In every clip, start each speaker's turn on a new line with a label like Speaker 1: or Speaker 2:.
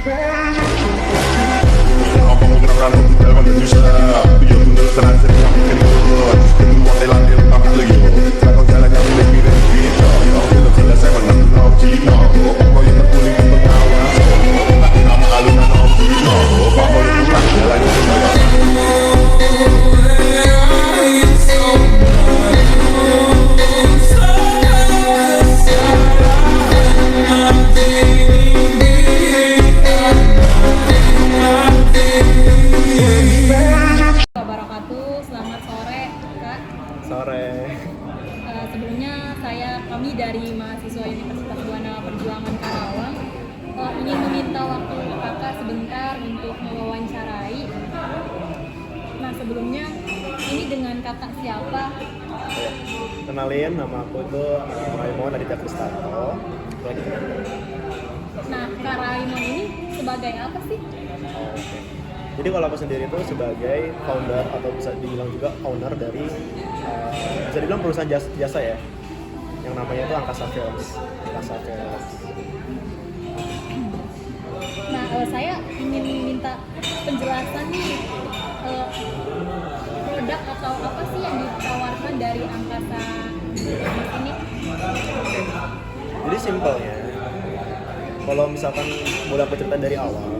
Speaker 1: Ngomong kenalan dalam Indonesia 7 bulan terakhir yang kedua kedua Thailand yang tak lagi kalau jalan yang lebih dari itu ya belum selesai mengenal Cina mau yang terkuling pengawas tak nama alunan Cina mau pulang jalan yang
Speaker 2: Wabarakatuh. Selamat sore, Kak.
Speaker 3: Sore.
Speaker 2: Sebelumnya kami dari mahasiswa Universitas Buana Perjuangan Karawang ingin meminta waktu Kakak sebentar untuk mewawancarai. Nah, sebelumnya ini dengan Kakak siapa?
Speaker 3: Kenalin, nama aku itu Raymond Aditya Kristanto.
Speaker 2: Nah, Kak Raymond ini sebagai apa sih?
Speaker 3: Oke. Jadi kalau aku sendiri itu sebagai founder atau bisa dibilang juga owner dari bisa dibilang perusahaan jasa ya, yang namanya itu Angkasa Films.
Speaker 2: Nah, saya ingin minta penjelasan nih produk atau apa sih yang ditawarkan dari Angkasa ini?
Speaker 3: Jadi simpelnya, kalau misalkan boleh aku cerita dari awal,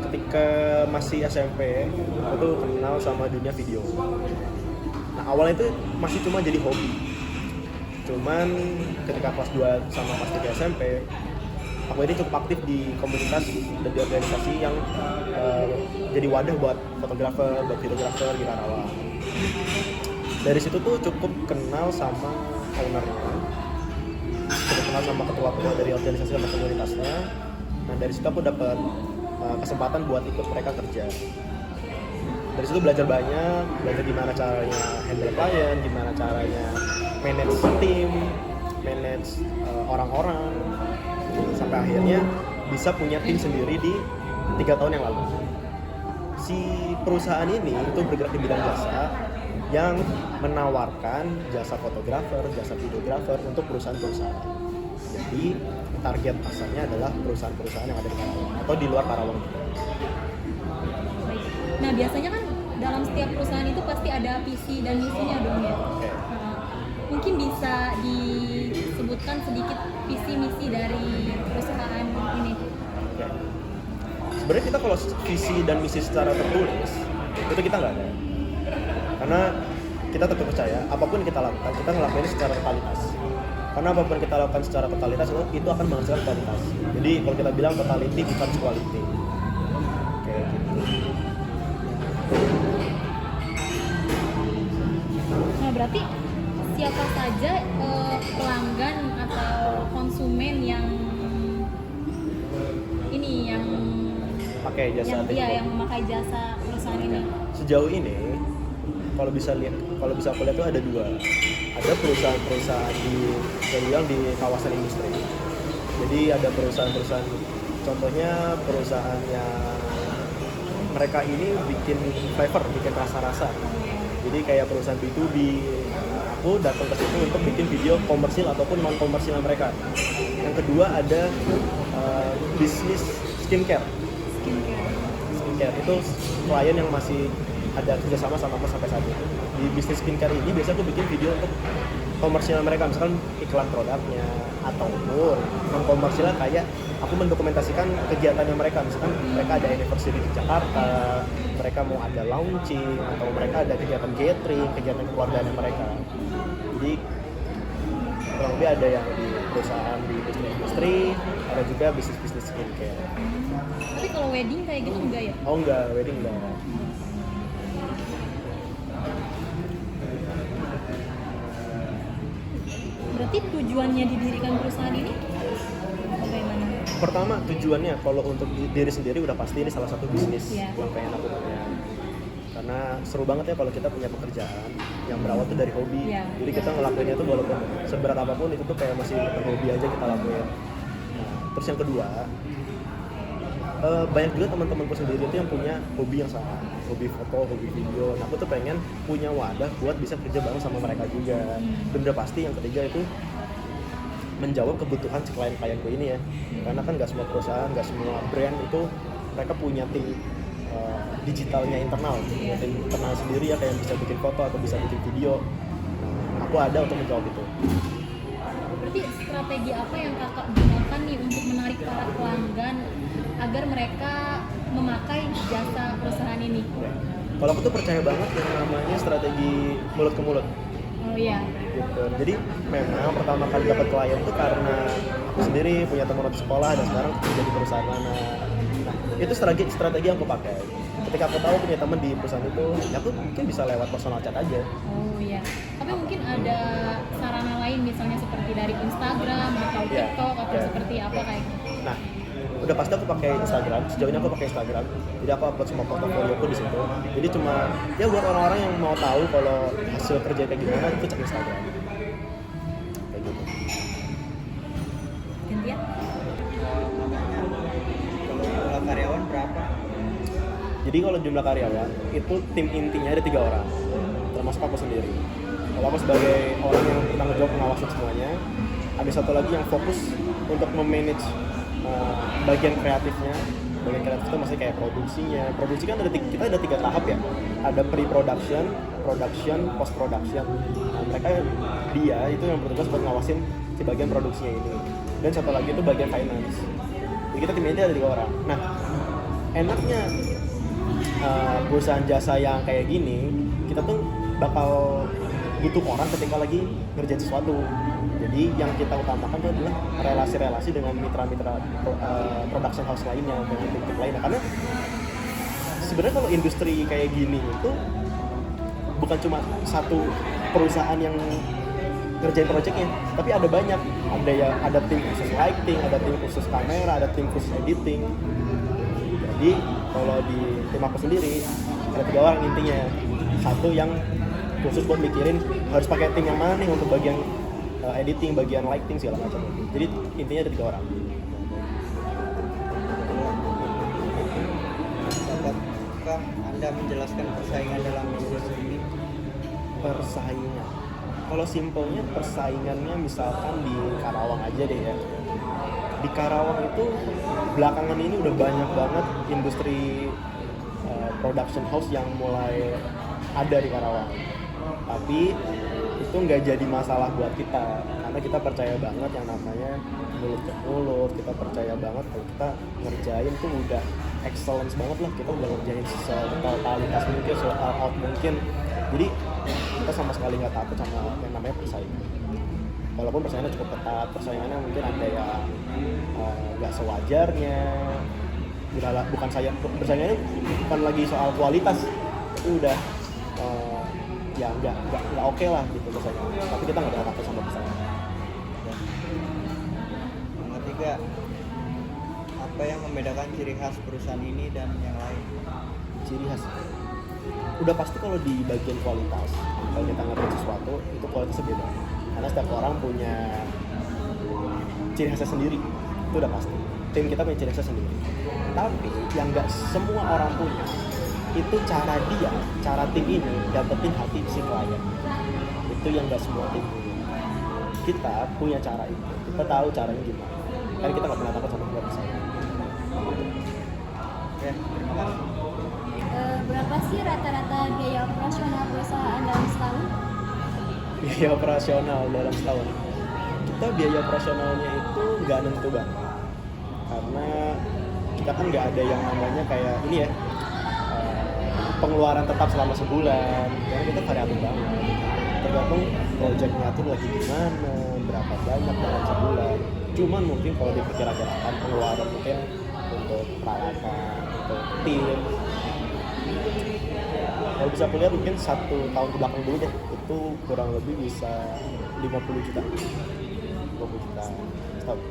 Speaker 3: ketika masih SMP, aku tuh kenal sama dunia video. Nah, awalnya itu masih cuma jadi hobi. Cuman ketika kelas 2 sama kelas 3 SMP, aku ini cukup aktif di komunitas dan di organisasi yang jadi wadah buat fotografer, buat videografer di Karawang. Dari situ tuh cukup kenal sama ownernya, cukup kenal sama ketua-ketua dari organisasi sama komunitasnya. Nah, dari situ aku dapat kesempatan buat ikut mereka kerja. Dari situ belajar banyak, belajar gimana caranya handle klien, gimana caranya manage tim, manage orang-orang, sampai akhirnya bisa punya tim sendiri di 3 tahun yang lalu. Si perusahaan ini itu bergerak di bidang jasa yang menawarkan jasa fotografer, jasa videografer untuk perusahaan-perusahaan. Jadi target pasarnya adalah perusahaan-perusahaan yang ada di Karawang atau di luar Karawang.
Speaker 2: Nah, biasanya kan dalam setiap perusahaan itu pasti ada visi dan misinya dong ya.
Speaker 3: Okay.
Speaker 2: Mungkin bisa disebutkan sedikit visi misi dari perusahaan ini.
Speaker 3: Okay. Sebenarnya kita kalau visi dan misi secara tertulis itu kita nggak ada, karena kita tetap percaya apapun yang kita lakukan kita ngelakuinnya secara totalitas. Karena apapun kita lakukan secara totalitas itu akan menghasilkan kualitas. Jadi kalau kita bilang totality becomes quality. Kayak gitu.
Speaker 2: Nah, berarti siapa saja pelanggan atau konsumen yang
Speaker 3: pakai jasa
Speaker 2: yang memakai jasa perusahaan ini?
Speaker 3: Sejauh ini kalau bisa aku lihat tuh ada 2. Ada perusahaan-perusahaan di kawasan industri. Jadi ada perusahaan-perusahaan, contohnya perusahaan yang mereka ini bikin flavor, bikin rasa-rasa. Jadi kayak perusahaan B2B. Aku datang ke situ untuk bikin video komersil ataupun non komersil mereka. Yang kedua ada bisnis skincare itu klien yang masih ada kerjasama sama aku sampai saat ini. Di bisnis skincare ini biasanya aku bikin video untuk komersial mereka, misalkan iklan produknya ataupun non komersial kayak aku mendokumentasikan kegiatannya mereka, misalkan mereka ada anniversary di Jakarta, mereka mau ada launching atau mereka ada kegiatan gathering, kegiatan keluarganya mereka. Jadi kurang lebih ada yang di perusahaan di bisnis industri, ada juga bisnis skincare.
Speaker 2: Tapi kalau wedding kayak gitu enggak ya?
Speaker 3: Oh enggak, wedding enggak.
Speaker 2: Berarti tujuannya didirikan perusahaan ini bagaimana?
Speaker 3: Pertama tujuannya kalau untuk diri sendiri udah pasti ini salah satu bisnis
Speaker 2: yang
Speaker 3: pengen aku punya. Karena seru banget ya kalau kita punya pekerjaan yang berawal tuh dari hobi. Jadi kita ngelakuinnya tuh walaupun seberat apapun itu tuh kayak masih hobi aja kita lakuin. Nah, terus yang kedua, banyak juga teman-temanku sendiri itu yang punya hobi yang sama, hobi foto, hobi video. Nah, aku tuh pengen punya wadah buat bisa kerja bareng sama mereka juga. Dan udah pasti yang ketiga itu menjawab kebutuhan si klien-klienku ini ya. Karena kan nggak semua perusahaan, nggak semua brand itu mereka punya tim digitalnya internal, tim internal sendiri ya, kayak bisa bikin foto atau bisa bikin video. Nah, aku ada untuk menjawab itu.
Speaker 2: Berarti strategi apa yang kakak gunakan nih untuk menarik para pelanggan agar mereka memakai jasa perusahaan ini?
Speaker 3: Kalau aku tuh percaya banget yang namanya strategi mulut ke mulut.
Speaker 2: Oh iya.
Speaker 3: Gitu. Jadi memang pertama kali dapat klien tuh karena aku sendiri punya teman di sekolah dan sekarang kerja di perusahaan mana. Nah, itu strategi yang aku pakai. Ketika aku tahu punya teman di perusahaan itu, ya aku mungkin bisa lewat personal chat aja.
Speaker 2: Oh iya. Tapi mungkin ada sarana lain misalnya seperti dari Instagram atau TikTok atau seperti apa kayak gitu.
Speaker 3: Nah, udah pasti aku pakai Instagram. Sejauh ini aku pakai Instagram. Jadi aku upload semua portofolioku di situ. Jadi cuma ya buat orang-orang yang mau tahu kalau hasil kerja kayak gimana itu cek Instagram. Kayak gitu.
Speaker 2: Gantian?
Speaker 4: Kalau jumlah karyawan berapa?
Speaker 3: Jadi kalau jumlah karyawan itu tim intinya ada 3 orang, termasuk aku sendiri. Kalau aku sebagai orang yang bertanggung jawab mengawasin semuanya, ada satu lagi yang fokus untuk memanage bagian kreatifnya. Bagian kreatif itu maksudnya kayak produksinya. Produksi kan kita ada 3 tahap ya. Ada pre-production, production, post-production. Nah, dia itu yang bertugas buat ngawasin si bagian produksinya ini. Dan satu lagi itu bagian finance. Jadi kita tim inti ada 3 orang. Nah, enaknya perusahaan jasa yang kayak gini, kita tuh bakal butuh orang ketika lagi ngerjain sesuatu. Jadi yang kita utamakan itu adalah relasi-relasi dengan mitra-mitra production house lainnya, dengan tim-tim lainnya. Karena sebenarnya kalau industri kayak gini itu bukan cuma satu perusahaan yang ngerjain projectnya, tapi ada banyak. Ada tim khusus lighting, ada tim khusus kamera, ada tim khusus editing. Jadi kalau di tim aku sendiri ada 3 orang intinya. Satu yang khusus buat mikirin harus pakai tim yang mana nih untuk bagian editing, bagian lighting segala macam. Jadi intinya ada 3 orang.
Speaker 4: Dapatkah Anda menjelaskan persaingan dalam bisnis ini?
Speaker 3: Persaingan. Kalau simpelnya persaingannya misalkan di Karawang aja deh ya. Di Karawang itu belakangan ini udah banyak banget industri production house yang mulai ada di Karawang. Tapi itu nggak jadi masalah buat kita karena kita percaya banget yang namanya mulut ke mulut. Kita percaya banget kalau kita ngerjain tuh udah excellence banget lah. Kita udah ngerjain setotalitas mungkin, all out mungkin. Jadi kita sama sekali nggak takut sama yang namanya persaingan. Walaupun persaingannya cukup ketat, persaingannya mungkin ada yang nggak sewajarnya. Bukan saya persaingannya bukan lagi soal kualitas, itu udah ya nggak oke lah gitu persaingan. Tapi kita nggak ada takut sama persaingan.
Speaker 4: Yang ketiga, apa yang membedakan ciri khas perusahaan ini dan yang lain?
Speaker 3: Ciri khas udah pasti kalau di bagian kualitas, kalau kita ngerjain sesuatu itu kualitasnya beda karena setiap orang punya ciri khasnya sendiri, itu udah pasti. Tim kita punya ciri khasnya sendiri, tapi yang nggak semua orang punya itu cara tim ini dapetin hati si klien. Itu yang nggak semua tim punya. Kita punya cara itu, kita tahu caranya gimana, karena kita nggak pernah takut sama persaingan.
Speaker 4: Oke, terima kasih.
Speaker 2: Berapa sih rata-rata biaya operasional perusahaan dalam setahun?
Speaker 3: Biaya operasional dalam setahun, kita biaya operasionalnya itu nggak nentu banget karena kita kan nggak ada yang namanya kayak ini ya, pengeluaran tetap selama sebulan, karena kita variatif banget, tergantung projectnya tuh lagi gimana, berapa banyak dalam sebulan. Cuman mungkin kalau diperkirakan pengeluaran mungkin untuk peralatan, untuk tim, kalau bisa kulihat mungkin 1 tahun kebelakang dulu deh, itu kurang lebih bisa 50 juta setahun.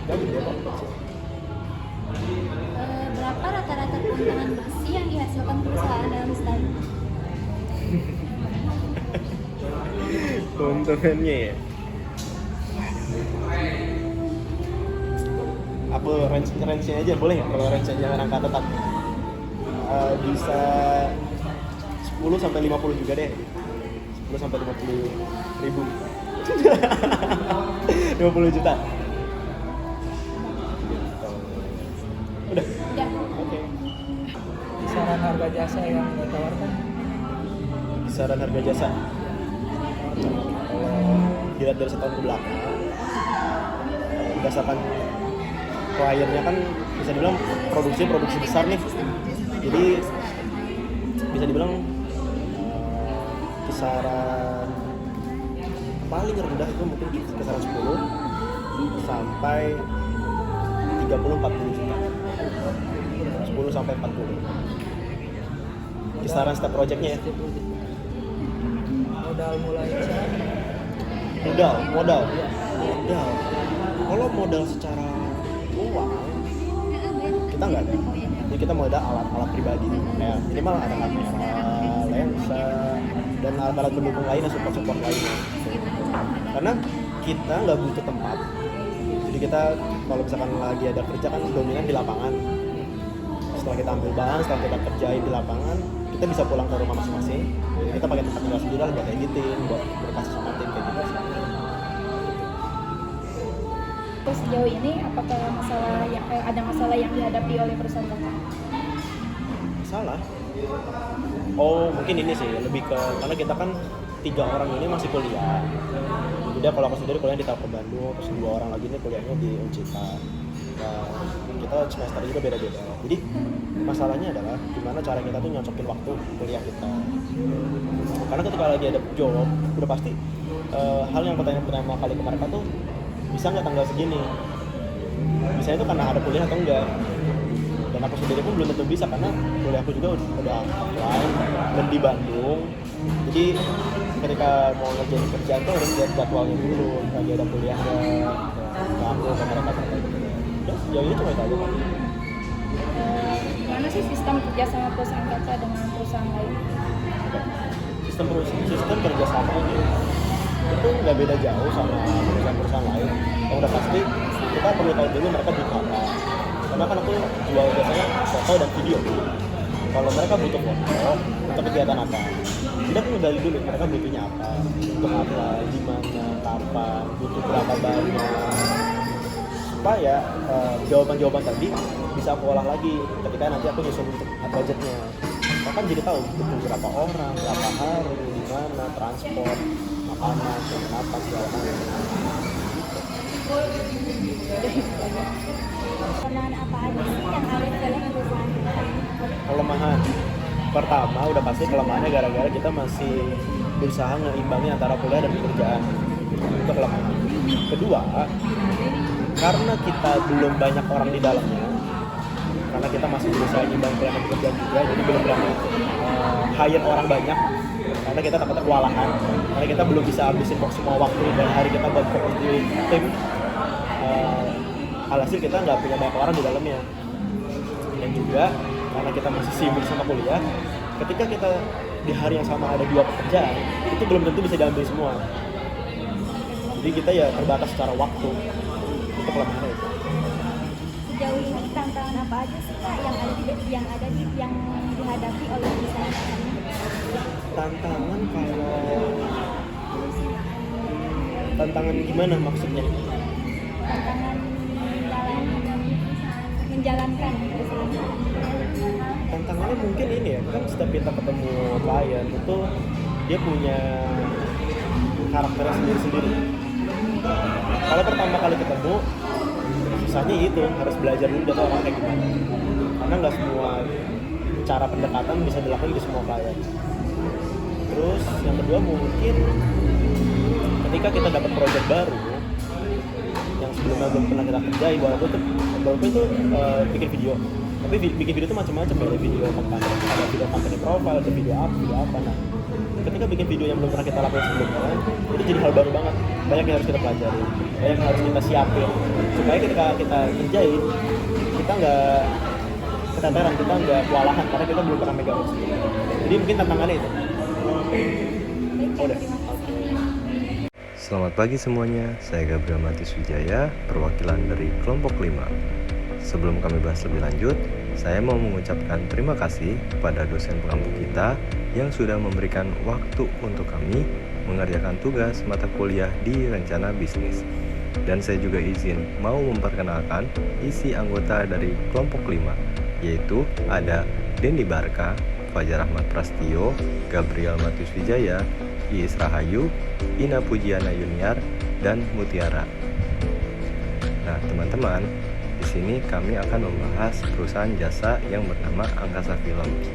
Speaker 3: Gak gede kok sih.
Speaker 2: Berapa rata-rata keuntungan bersih yang dihasilkan perusahaan dalam setahun?
Speaker 3: Keuntungannya ya, aku range-nya aja boleh nggak? Kalau range-nya jangan angka tetap, bisa 10 sampai 50 juga deh. 10 sampai 50 ribu. 20 juta. Udah.
Speaker 2: Udah.
Speaker 3: Oke.
Speaker 5: Kisaran harga jasa yang ditawarkan.
Speaker 3: Kisaran harga jasa. Kalau dilihat dari setahun ke belakang, berdasarkan kliennya kan bisa dibilang produksi besar nih. Jadi bisa dibilang kisaran paling rendah itu mungkin kisaran 10 sampai 30-40 juta. 10 sampai 40. Kisaran setiap projectnya ya.
Speaker 5: Modal mulai besar.
Speaker 3: Modal. Kalau modal secara uang kita nggak ada. Jadi kita modal alat-alat pribadi, kayak minimal ada kamera, lensa, dan alat-alat pendukung lainnya, support lainnya. Karena kita nggak butuh tempat. Jadi kita kalau misalkan lagi ada kerja kan dominan di lapangan. Setelah kita ambil bahan, setelah kita kerjain di lapangan, kita bisa pulang ke rumah masing-masing. Jadi kita pakai tempat tinggal sendiri lah buat editing, buat berkas sama tim kayak gitu.
Speaker 6: Terus sejauh ini apakah ada masalah yang dihadapi oleh perusahaan kakak?
Speaker 3: Salah. Oh mungkin ini sih lebih ke karena kita kan 3 orang ini masih kuliah. Jadi kalau aku sendiri kuliah di Telkom Bandung, terus 2 orang lagi ini kuliahnya di Uncita. Nah, kita semester juga beda-beda. Jadi masalahnya adalah gimana cara kita tuh nyocokin waktu kuliah kita. Karena ketika lagi ada job, udah pasti hal yang pertama kali ke mereka tuh bisa nggak tanggal segini. Bisa itu karena ada kuliah atau enggak. Dan aku sendiri pun belum tentu bisa karena kuliahku juga udah offline dan di Bandung. Jadi ketika mau ngerjain kerjaan tuh harus lihat jadwalnya dulu, lagi ada kuliah nggak aku ke mereka terkait. Udah sejauh ini cuma itu aja kan.
Speaker 6: Gimana sih sistem kerja sama perusahaan kakak dengan perusahaan lain?
Speaker 3: Sistem kerjasama ini itu nggak beda jauh sama perusahaan-perusahaan lain. Yang udah pasti kita perlu tahu dulu mereka butuh apa. Karena kan aku jual biasanya foto dan video. Kalau mereka butuh foto, untuk kegiatan apa? Jadi aku ngegali dulu mereka butuhnya apa, untuk apa, di mana, kapan, butuh berapa banyak. Supaya jawaban-jawaban tadi bisa aku olah lagi ketika nanti aku nyusun untuk budgetnya. Aku kan jadi tahu butuh berapa orang, berapa hari, di mana, transport, makanan, apa segala macam.
Speaker 6: Kelemahan apa aja sih yang harus oleh perusahaan kakak?
Speaker 3: Kelemahan pertama udah pasti kelemahannya gara-gara kita masih berusaha ngeimbangin antara kuliah dan pekerjaan. Itu kelemahan. Kedua, karena kita belum banyak orang di dalamnya, karena kita masih berusaha nyimbang kuliah dan pekerjaan juga, jadi belum berani hire orang banyak karena kita takutnya kewalahan, karena kita belum bisa habisin semua waktu dan hari kita buat fokus di tim. Alhasil kita nggak punya banyak orang di dalamnya. Dan juga karena kita masih sibuk sama kuliah, ketika kita di hari yang sama ada 2 pekerjaan, itu belum tentu bisa diambil semua. Jadi kita ya terbatas secara waktu. Itu kelemahannya itu.
Speaker 6: Sejauh ini tantangan apa aja sih kak yang dihadapi oleh perusahaan kakaknya?
Speaker 3: Tantangan tantangan gimana maksudnya?
Speaker 6: Tantangan menjalankan perusahaan.
Speaker 3: Tantangannya mungkin ini ya, kan setiap kita ketemu klien itu dia punya karakternya sendiri-sendiri. Kalau pertama kali ketemu, susahnya itu harus belajar dulu dari orang kayak gimana. Karena nggak semua cara pendekatan bisa dilakukan di semua klien. Terus yang kedua mungkin ketika kita dapat proyek baru yang sebelumnya belum pernah kita kerjain, walaupun itu bikin video. Tapi bikin video itu macam-macam, ada video company, ada video company profile, ada video apa. Nah, ketika bikin video yang belum pernah kita lakukan sebelumnya, itu jadi hal baru banget. Banyak yang harus kita pelajari, banyak yang harus kita siapin, supaya ketika kita kerjain, kita nggak keteteran, kita nggak kewalahan karena kita belum pernah megang sendiri. Jadi mungkin tantangannya itu. Udah.
Speaker 7: Selamat pagi semuanya, saya Gabriel Matis Wijaya, perwakilan dari kelompok 5. Sebelum kami bahas lebih lanjut, saya mau mengucapkan terima kasih kepada dosen pengampu kita yang sudah memberikan waktu untuk kami mengerjakan tugas mata kuliah di rencana bisnis. Dan saya juga izin mau memperkenalkan isi anggota dari kelompok 5, yaitu ada Dendi Barka, Fajar Ahmad Prastio, Gabriel Matius Wijaya, Iis Rahayu, Ina Pujiana Yuniar, dan Mutiara. Nah, teman-teman, di sini kami akan membahas perusahaan jasa yang bernama Angkasa Films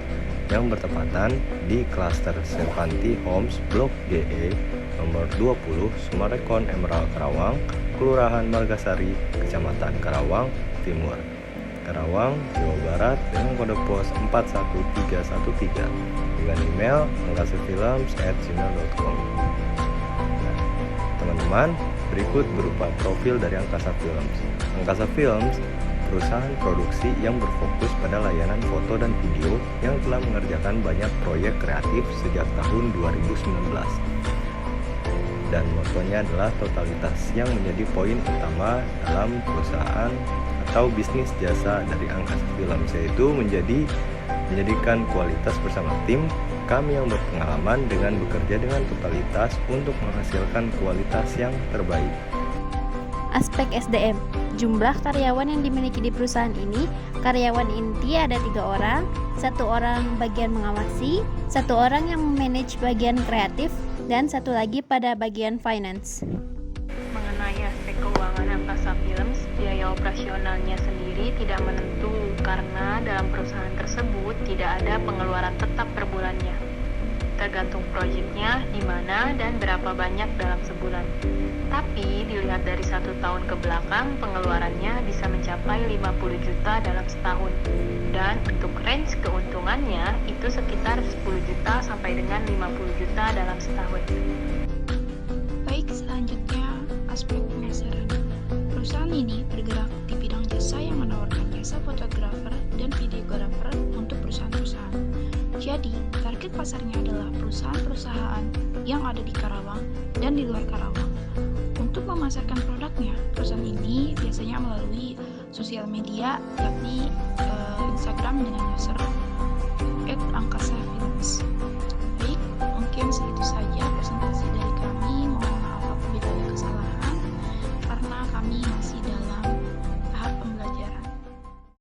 Speaker 7: yang bertepatan di klaster Servanti Homes Blok GE nomor 20 Sumarekon Emerald Karawang, Kelurahan Margasari, Kecamatan Karawang Timur, Karawang, Jawa Barat dengan kode pos 41313 dengan email angkasafilms@gmail.com. Nah, teman-teman, berikut berupa profil dari Angkasa Films. Angkasa Films perusahaan produksi yang berfokus pada layanan foto dan video yang telah mengerjakan banyak proyek kreatif sejak tahun 2019. Dan motonya adalah totalitas yang menjadi poin utama dalam perusahaan atau bisnis jasa dari Angkasa Films, yaitu menjadikan kualitas bersama tim kami yang berpengalaman dengan bekerja dengan totalitas untuk menghasilkan kualitas yang terbaik.
Speaker 6: Aspek SDM, jumlah karyawan yang dimiliki di perusahaan ini, karyawan inti ada 3 orang, 1 orang bagian mengawasi, 1 orang yang memanage bagian kreatif, dan 1 lagi pada bagian finance.
Speaker 8: Mengenai aspek keuangan Angkasa Films, biaya operasionalnya sendiri tidak menentu karena dalam perusahaan tersebut tidak ada pengeluaran tetap per bulannya. Tergantung proyeknya di mana dan berapa banyak dalam sebulan. Tapi dilihat dari 1 tahun ke belakang, pengeluarannya bisa mencapai 50 juta dalam setahun. Dan untuk range keuntungannya itu sekitar 10 juta sampai dengan 50 juta dalam setahun.
Speaker 9: Baik, selanjutnya aspek pemasaran. Perusahaan ini bergerak di bidang jasa yang menawarkan jasa fotografer dan videografer untuk perusahaan-perusahaan. Jadi, target pasarnya adalah perusahaan-perusahaan yang ada di Karawang dan di luar Karawang. Untuk memasarkan produknya, perusahaan ini biasanya melalui sosial media, yakni Instagram dengan user @angkasafilms. Baik, mungkin segitu saja presentasi dari kami. Mohon maaf apabila ada kesalahan, karena kami masih